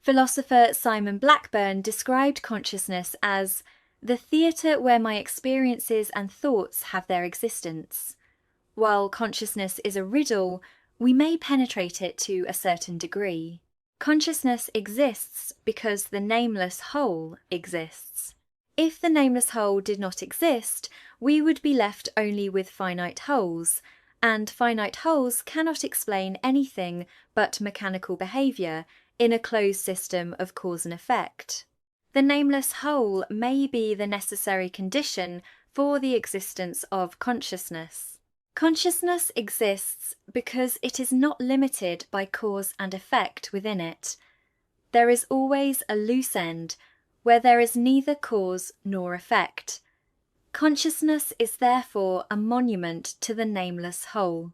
Philosopher Simon Blackburn described consciousness as the theatre where my experiences and thoughts have their existence. While consciousness is a riddle, we may penetrate it to a certain degree. Consciousness exists because the nameless whole exists. If the nameless whole did not exist, we would be left only with finite wholes, and finite wholes cannot explain anything but mechanical behaviour in a closed system of cause and effect. The nameless whole may be the necessary condition for the existence of consciousness. Consciousness exists because it is not limited by cause and effect within it. There is always a loose end where there is neither cause nor effect. Consciousness is therefore a monument to the nameless whole.